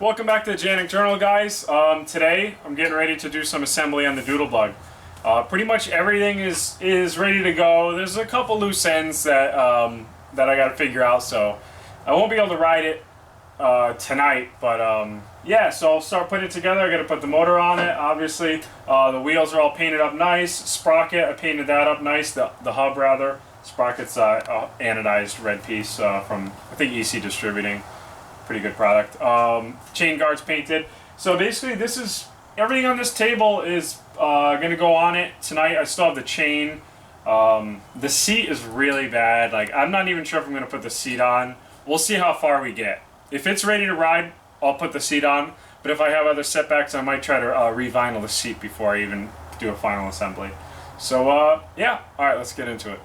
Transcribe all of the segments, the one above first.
Welcome back to the TheJanticJournal, guys. Today I'm getting ready to do some assembly on the Doodle bug. Pretty much everything is ready to go. There's a couple loose ends that that I got to figure out, so I won't be able to ride it tonight. But yeah, so I'll start putting it together. I got to put the motor on it. Obviously, the wheels are all painted up nice. Sprocket, I painted that up nice. The hub rather. Sprocket's anodized red piece from I think EC Distributing. Pretty good product. Chain guards painted. So basically this is everything on this table is gonna go on it tonight. I still have the chain. The seat is really bad. Like, I'm not even sure if I'm gonna put the seat on. We'll see how far we get. If it's ready to ride, I'll put the seat on, but if I have other setbacks, I might try to re-vinyl the seat before I even do a final assembly. So yeah, alright, let's get into it.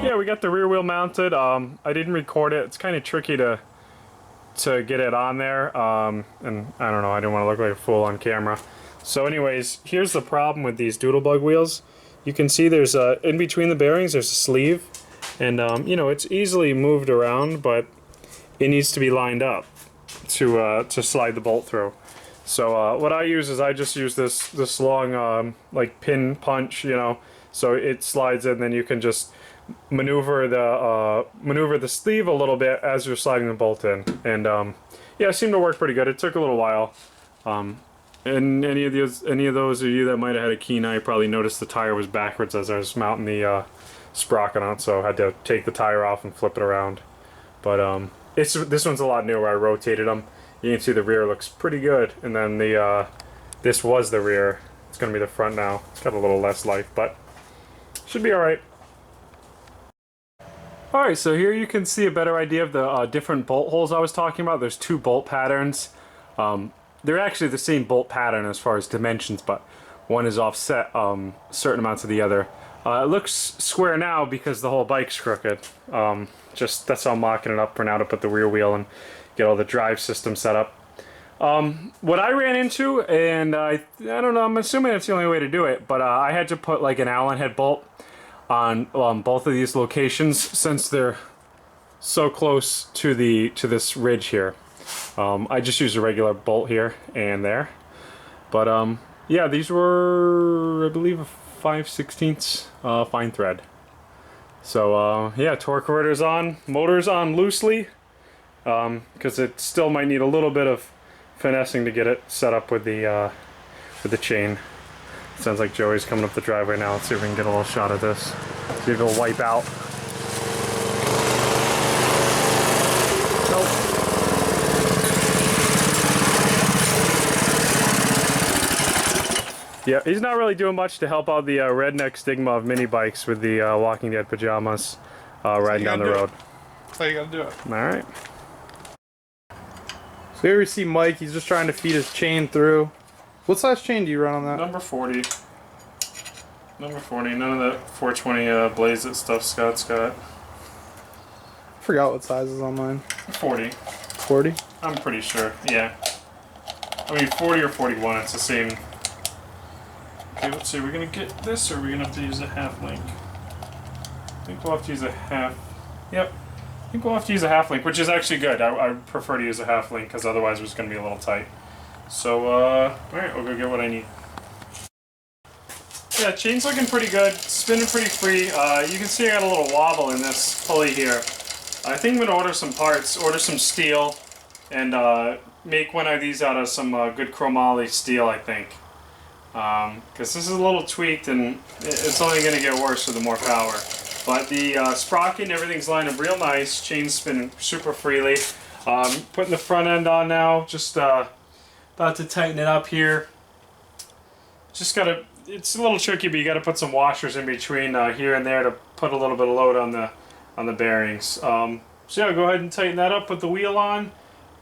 Yeah, we got the rear wheel mounted. I didn't record it. It's kind of tricky to get it on there, and I don't know, I didn't want to look like a fool on camera. So anyways, here's the problem with these Doodle bug wheels. You can see there's in between the bearings there's a sleeve, and you know, it's easily moved around, but it needs to be lined up to slide the bolt through. So what I use is I just use this long like pin punch, you know, so it slides in, then you can just maneuver the sleeve a little bit as you're sliding the bolt in, and yeah, it seemed to work pretty good. It took a little while. And any of those of you that might have had a keen eye probably noticed the tire was backwards as I was mounting the sprocket on, so I had to take the tire off and flip it around. But this one's a lot newer. I rotated them. You can see the rear looks pretty good, and then the this was the rear. It's gonna be the front now. It's got a little less life, but should be all right. Alright, so here you can see a better idea of the different bolt holes I was talking about. There's two bolt patterns. They're actually the same bolt pattern as far as dimensions, but one is offset certain amounts of the other. It looks square now because the whole bike's crooked. Just that's how I'm mocking it up for now to put the rear wheel and get all the drive system set up. What I ran into, and I don't know, I'm assuming that's the only way to do it, but I had to put like an Allen head bolt on both of these locations since they're so close to this ridge here. I just used a regular bolt here and there, but yeah, these were, I believe, a 5/16 fine thread. So yeah, torq-a-verter's on, motor's on loosely, because it still might need a little bit of finessing to get it set up with the chain. Sounds like Joey's coming up the driveway now. Let's see if we can get a little shot of this. See if it'll wipe out. Nope. Yeah, he's not really doing much to help out the redneck stigma of mini bikes with the Walking Dead pajamas riding down the road. That's how you gotta do it. Alright. So here we see Mike. He's just trying to feed his chain through. What size chain do you run on that? Number 40. Number 40. None of that 420 blaze it stuff Scott's got. I forgot what size is on mine. 40. 40? I'm pretty sure, yeah. I mean, 40 or 41, it's the same. let's see, we're gonna get this, or are we gonna have to use a half link? I think we'll have to use a half. Yep. I think we'll have to use a half link, which is actually good. I prefer to use a half link because otherwise it was gonna be a little tight. So, alright, we'll go get what I need. Yeah, chain's looking pretty good, spinning pretty free. You can see I got a little wobble in this pulley here. I think I'm gonna order some parts, order some steel, and make one of these out of some good chromoly steel, I think. Because this is a little tweaked and it's only going to get worse with the more power. But the sprocket and everything's lined up real nice, chain's spinning super freely. Putting the front end on now, just about to tighten it up here. Just gotta, it's a little tricky, but you gotta put some washers in between here and there to put a little bit of load on the bearings. So yeah, I'll go ahead and tighten that up, put the wheel on.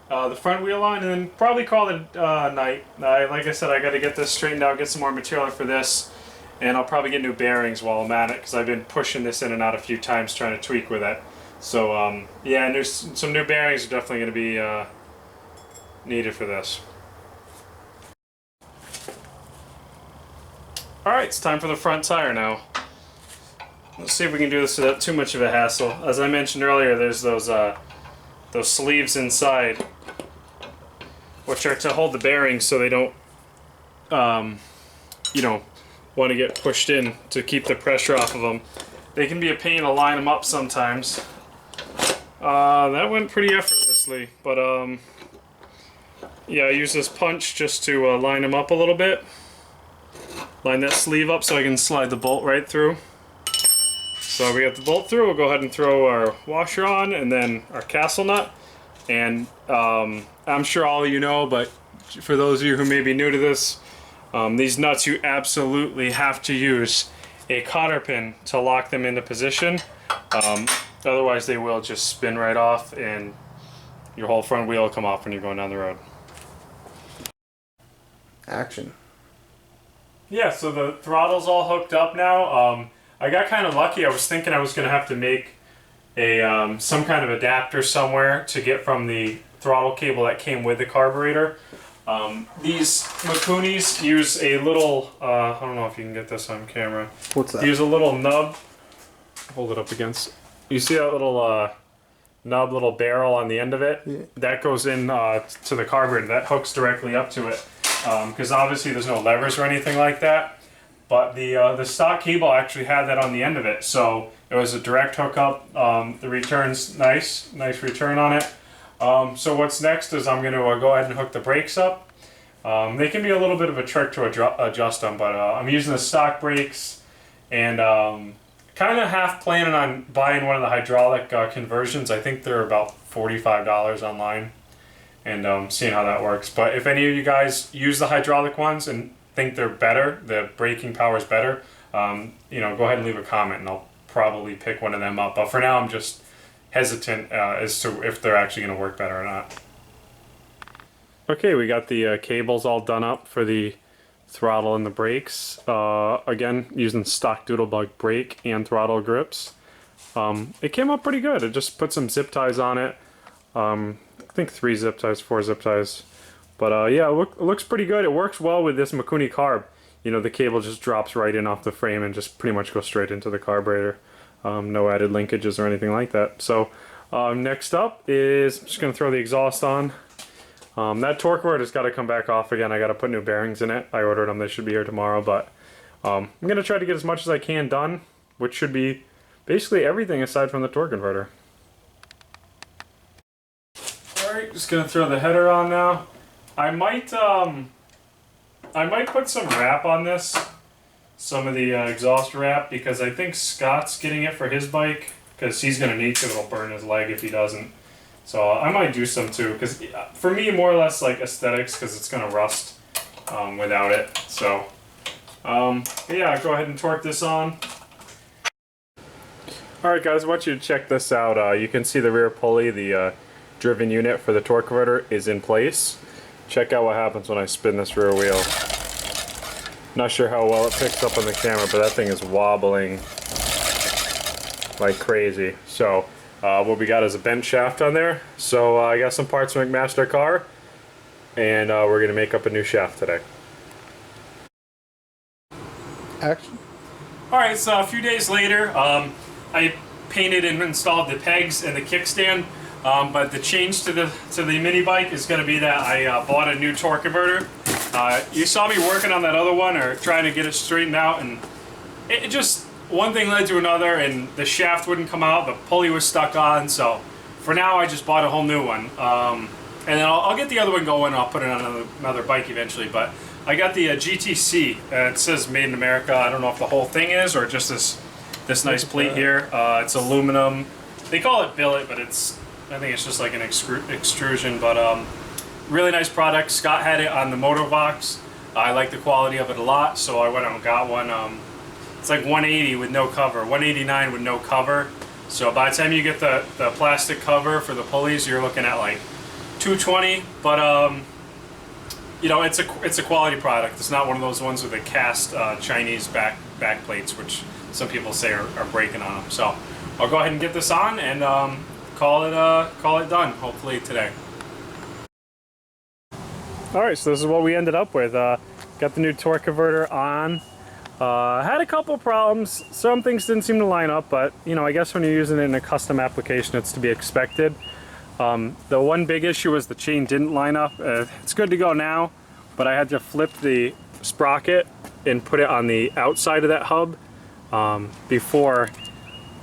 The front wheel on, and then probably call it night. Like I said, I got to get this straightened out, get some more material for this, and I'll probably get new bearings while I'm at it because I've been pushing this in and out a few times trying to tweak with it. So yeah, and there's some new bearings are definitely going to be needed for this. Alright, it's time for the front tire now. Let's see if we can do this without too much of a hassle. As I mentioned earlier, there's those sleeves inside, which are to hold the bearings so they don't, you know, want to get pushed in to keep the pressure off of them. They can be a pain to line them up sometimes. That went pretty effortlessly, but yeah, I use this punch just to line them up a little bit. Line that sleeve up so I can slide the bolt right through. So we got the bolt through, we'll go ahead and throw our washer on and then our castle nut. And I'm sure all of you know, but for those of you who may be new to this, these nuts you absolutely have to use a cotter pin to lock them into position. Otherwise they will just spin right off and your whole front wheel will come off when you're going down the road. Action. Yeah, so the throttle's all hooked up now. I got kind of lucky. I was thinking I was going to have to make a some kind of adapter somewhere to get from the throttle cable that came with the carburetor. These Makunis use a little, I don't know if you can get this on camera. What's that? They use a little nub. Hold it up against. You see that little nub, little barrel on the end of it? Yeah. That goes in to the carburetor. That hooks directly up to it. Because obviously there's no levers or anything like that. But the stock cable actually had that on the end of it, so it was a direct hookup. The return's nice return on it. So what's next is I'm going to go ahead and hook the brakes up. They can be a little bit of a trick to adjust them, but I'm using the stock brakes and kind of half planning on buying one of the hydraulic conversions. I think they're about $45 online, and seeing how that works. But if any of you guys use the hydraulic ones and think they're better, the braking power is better, you know, go ahead and leave a comment and I'll probably pick one of them up. But for now I'm just hesitant as to if they're actually going to work better or not. Okay, we got the cables all done up for the throttle and the brakes. Again, using stock Doodlebug brake and throttle grips. It came up pretty good. I just put some zip ties on it. I think 3 zip ties, 4 zip ties. But yeah, it looks pretty good. It works well with this Mikuni carb. You know, the cable just drops right in off the frame and just pretty much goes straight into the carburetor. No added linkages or anything like that. So next up is, I'm just going to throw the exhaust on. That torq-a-verter's got to come back off again. I got to put new bearings in it. I ordered them. They should be here tomorrow. But I'm going to try to get as much as I can done, which should be basically everything aside from the torq-a-verter. Alright, just going to throw the header on now. I might put some wrap on this, some of the exhaust wrap, because I think Scott's getting it for his bike, because he's going to need to. It'll burn his leg if he doesn't. So I might do some too, because for me, more or less like aesthetics, because it's going to rust without it. So yeah, go ahead and torque this on. Alright guys, I want you to check this out. You can see the rear pulley, the driven unit for the torq-a-verter is in place. Check out what happens when I spin this rear wheel. Not sure how well it picks up on the camera, but that thing is wobbling like crazy. So what we got is a bent shaft on there. So I got some parts from McMaster Car, and we're going to make up a new shaft today. Action. All right, so a few days later, I painted and installed the pegs and the kickstand, but the change to the mini bike is going to be that I bought a new torque converter. You saw me working on that other one or trying to get it straightened out, and it just, one thing led to another, and the shaft wouldn't come out, the pulley was stuck on, so for now I just bought a whole new one. And then I'll get the other one going, I'll put it on another bike eventually, but I got the GTC, it says made in America. I don't know if the whole thing is or just this nice plate here. It's aluminum. They call it billet, but I think it's just like an extrusion, but really nice product. Scott had it on the Motorvox. I like the quality of it a lot, so I went out and got one. It's like 180 with no cover, 189 with no cover. So by the time you get the plastic cover for the pulleys, you're looking at like 220, but you know, it's a quality product. It's not one of those ones with the cast Chinese back plates, which some people say are breaking on them. So I'll go ahead and get this on and call it done, hopefully today. All right, so this is what we ended up with. Got the new torque converter on. Had a couple problems. Some things didn't seem to line up, but you know, I guess when you're using it in a custom application, it's to be expected. The one big issue was the chain didn't line up. It's good to go now, but I had to flip the sprocket and put it on the outside of that hub before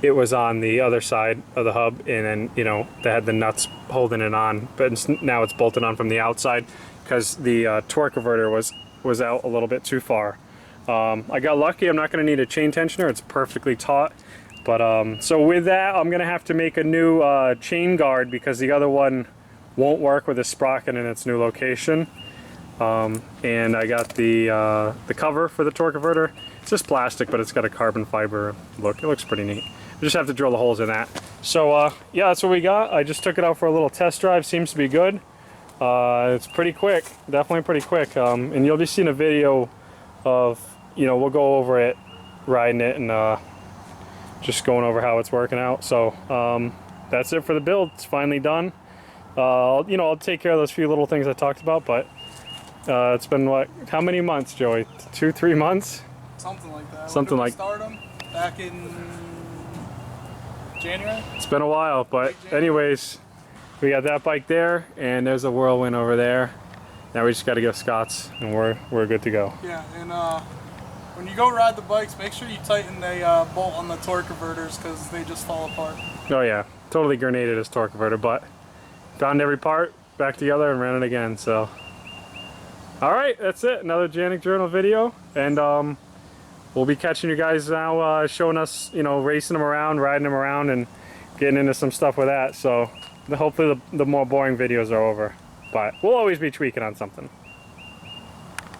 it was on the other side of the hub, and then, you know, they had the nuts holding it on, but now it's bolted on from the outside because the torque converter was out a little bit too far. I got lucky. I'm not going to need a chain tensioner. It's perfectly taut. But so with that, I'm gonna have to make a new chain guard because the other one won't work with the sprocket in its new location. And I got the cover for the torque converter. It's just plastic, but it's got a carbon fiber look. It looks pretty neat. I just have to drill the holes in that. So yeah, that's what we got. I just took it out for a little test drive. Seems to be good. It's pretty quick, definitely pretty quick. And you'll be seeing a video of, you know, we'll go over it, riding it, and just going over how it's working out. So that's it for the build. It's finally done. You know, I'll take care of those few little things I talked about, but it's been what, how many months, Joey? 2-3 months? Something like that. Something like. Start them back in January. It's been a while, but anyways, we got that bike there, and there's a Whirlwind over there. Now we just got to go Scott's, and we're good to go. Yeah, and when you go ride the bikes, make sure you tighten the bolt on the torque converters because they just fall apart. Oh yeah, totally grenaded his torque converter, but found every part back together and ran it again. So, all right, that's it. Another TheJanticJournal video, and we'll be catching you guys now, showing us, you know, racing them around, riding them around, and getting into some stuff with that. So, hopefully the more boring videos are over, but we'll always be tweaking on something.